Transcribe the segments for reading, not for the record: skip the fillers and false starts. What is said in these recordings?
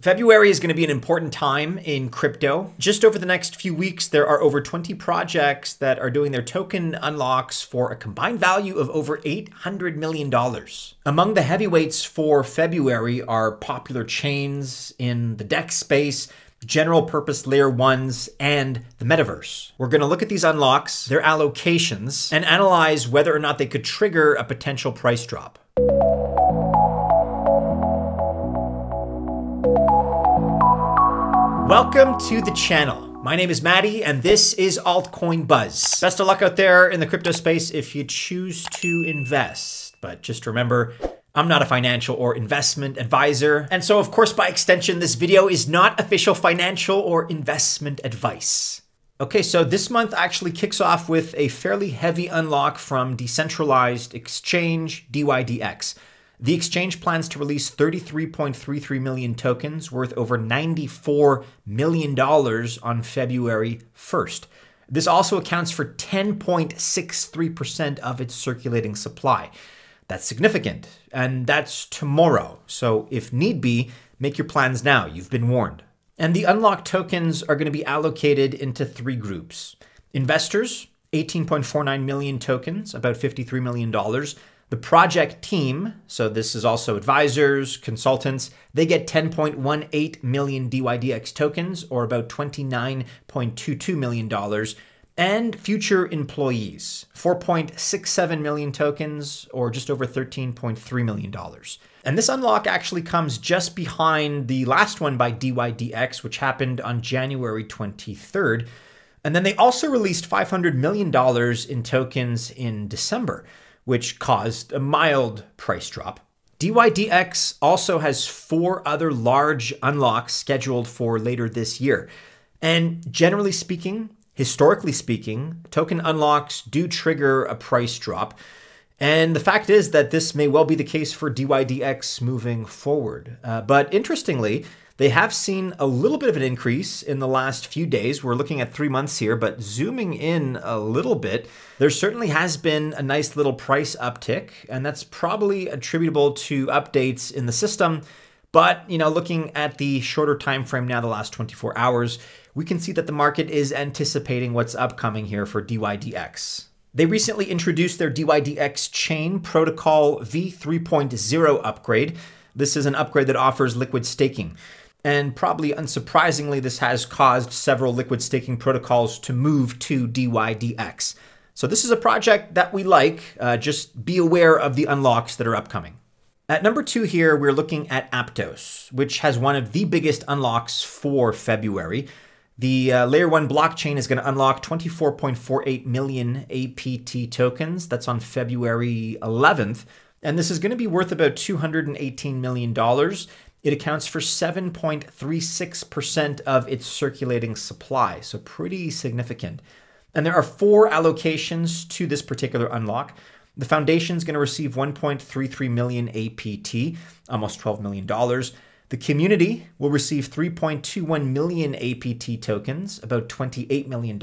February is going to be an important time in crypto. Just over the next few weeks, there are over 20 projects that are doing their token unlocks for a combined value of over $800 million. Among the heavyweights for February are popular chains in the DEX space, general purpose layer ones, and the metaverse. We're going to look at these unlocks, their allocations, and analyze whether or not they could trigger a potential price drop. Welcome to the channel. My name is Maddie, and this is Altcoin Buzz. Best of luck out there in the crypto space if you choose to invest. But just remember, I'm not a financial or investment advisor. And so, of course, by extension, this video is not official financial or investment advice. Okay, so this month actually kicks off with a fairly heavy unlock from decentralized exchange DYDX. The exchange plans to release 33.33 million tokens worth over $94 million on February 1st. This also accounts for 10.63% of its circulating supply. That's significant, and that's tomorrow. So if need be, make your plans now. You've been warned. And the unlocked tokens are going to be allocated into three groups. Investors, 18.49 million tokens, about $53 million. The project team, so this is also advisors, consultants, they get 10.18 million DYDX tokens, or about $29.22 million. And future employees, 4.67 million tokens, or just over $13.3 million. And this unlock actually comes just behind the last one by DYDX, which happened on January 23rd. And then they also released $500 million in tokens in December, which caused a mild price drop. DYDX also has 4 other large unlocks scheduled for later this year. And generally speaking, historically speaking, token unlocks do trigger a price drop. And the fact is that this may well be the case for DYDX moving forward. But interestingly, they have seen a little bit of an increase in the last few days. We're looking at 3 months here, but zooming in a little bit, there certainly has been a nice little price uptick, and that's probably attributable to updates in the system. But, looking at the shorter time frame now, the last 24 hours, we can see that the market is anticipating what's upcoming here for DYDX. They recently introduced their DYDX chain protocol v3.0 upgrade. This is an upgrade that offers liquid staking. And probably unsurprisingly, this has caused several liquid staking protocols to move to DYDX. So this is a project that we like. Just be aware of the unlocks that are upcoming. At number 2 here, we're looking at Aptos, which has one of the biggest unlocks for February. The layer 1 blockchain is going to unlock 24.48 million APT tokens. That's on February 11th. And this is going to be worth about $218 million. It accounts for 7.36% of its circulating supply, so pretty significant. And there are 4 allocations to this particular unlock. The foundation is going to receive 1.33 million APT, almost $12 million. The community will receive 3.21 million APT tokens, about $28 million.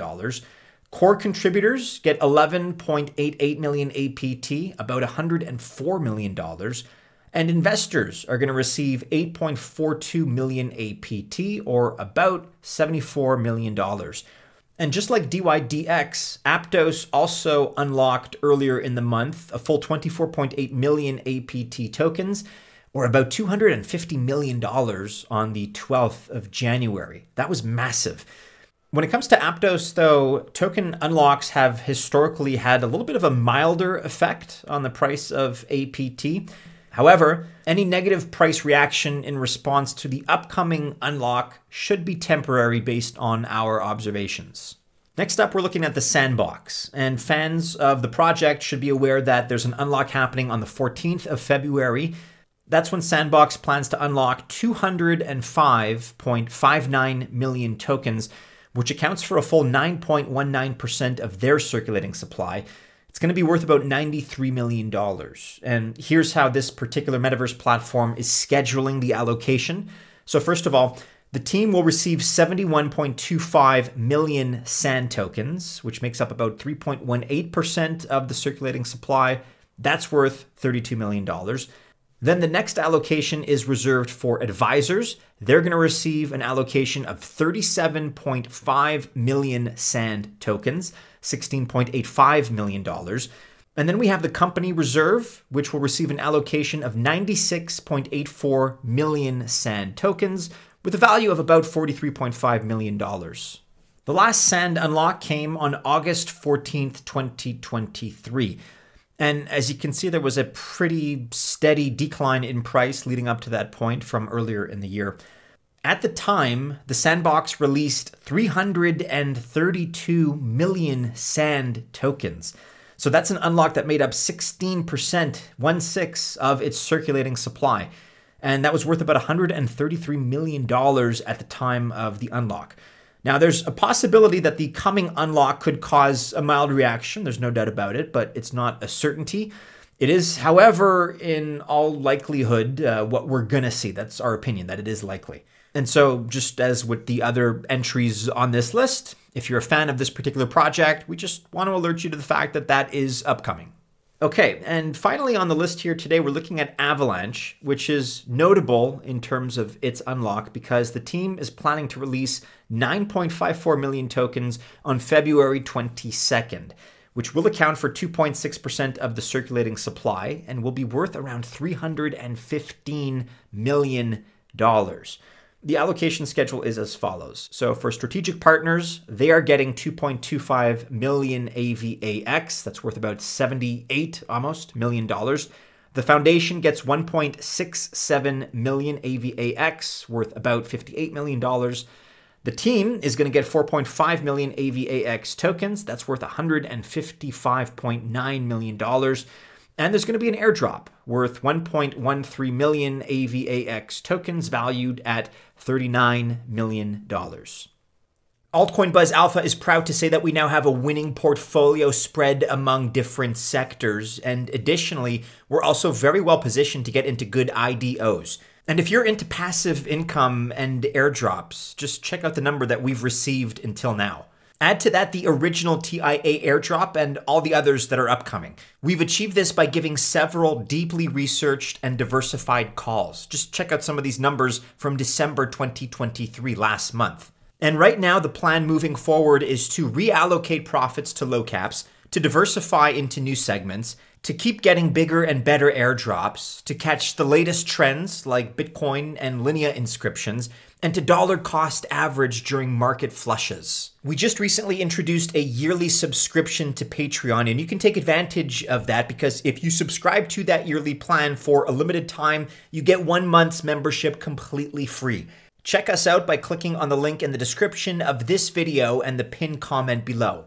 Core contributors get 11.88 million APT, about $104 million. And investors are going to receive 8.42 million APT, or about $74 million. And just like DYDX, Aptos also unlocked earlier in the month a full 24.8 million APT tokens, or about $250 million on the 12th of January. That was massive. When it comes to Aptos, though, token unlocks have historically had a little bit of a milder effect on the price of APT. However, any negative price reaction in response to the upcoming unlock should be temporary based on our observations. Next up, we're looking at the Sandbox, and fans of the project should be aware that there's an unlock happening on the 14th of February. That's when Sandbox plans to unlock 205.59 million tokens, which accounts for a full 9.19% of their circulating supply. It's going to be worth about $93 million. And here's how this particular metaverse platform is scheduling the allocation. So first of all, the team will receive 71.25 million SAND tokens, which makes up about 3.18% of the circulating supply. That's worth $32 million. Then the next allocation is reserved for advisors. They're going to receive an allocation of 37.5 million SAND tokens, $16.85 million. And then we have the company reserve, which will receive an allocation of 96.84 million SAND tokens with a value of about $43.5 million. The last SAND unlock came on August 14th, 2023. And as you can see, there was a pretty steady decline in price leading up to that point from earlier in the year. At the time, the Sandbox released 332 million SAND tokens. So that's an unlock that made up 16%, 1/6 of its circulating supply. And that was worth about $133 million at the time of the unlock. Now, there's a possibility that the coming unlock could cause a mild reaction. There's no doubt about it, but it's not a certainty. It is, however, in all likelihood, what we're going to see. That's our opinion, that it is likely. And so just as with the other entries on this list, if you're a fan of this particular project, we just want to alert you to the fact that that is upcoming. Okay, and finally on the list here today, we're looking at Avalanche, which is notable in terms of its unlock because the team is planning to release 9.54 million tokens on February 22nd, which will account for 2.6% of the circulating supply and will be worth around $315 million. The allocation schedule is as follows. So for strategic partners, they are getting 2.25 million AVAX. That's worth about $78 million. The foundation gets 1.67 million AVAX, worth about $58 million. The team is going to get 4.5 million AVAX tokens. That's worth $155.9 million. And there's going to be an airdrop worth 1.13 million AVAX tokens valued at $39 million. Altcoin Buzz Alpha is proud to say that we now have a winning portfolio spread among different sectors. And additionally, we're also very well positioned to get into good IDOs. And if you're into passive income and airdrops, just check out the number that we've received until now. Add to that the original TIA airdrop and all the others that are upcoming. We've achieved this by giving several deeply researched and diversified calls. Just check out some of these numbers from December 2023, last month. And right now, the plan moving forward is to reallocate profits to low caps, to diversify into new segments, to keep getting bigger and better airdrops, to catch the latest trends like Bitcoin and Linea inscriptions, and to dollar cost average during market flushes. We just recently introduced a yearly subscription to Patreon, and you can take advantage of that because if you subscribe to that yearly plan for a limited time, you get 1 month's membership completely free. Check us out by clicking on the link in the description of this video and the pinned comment below.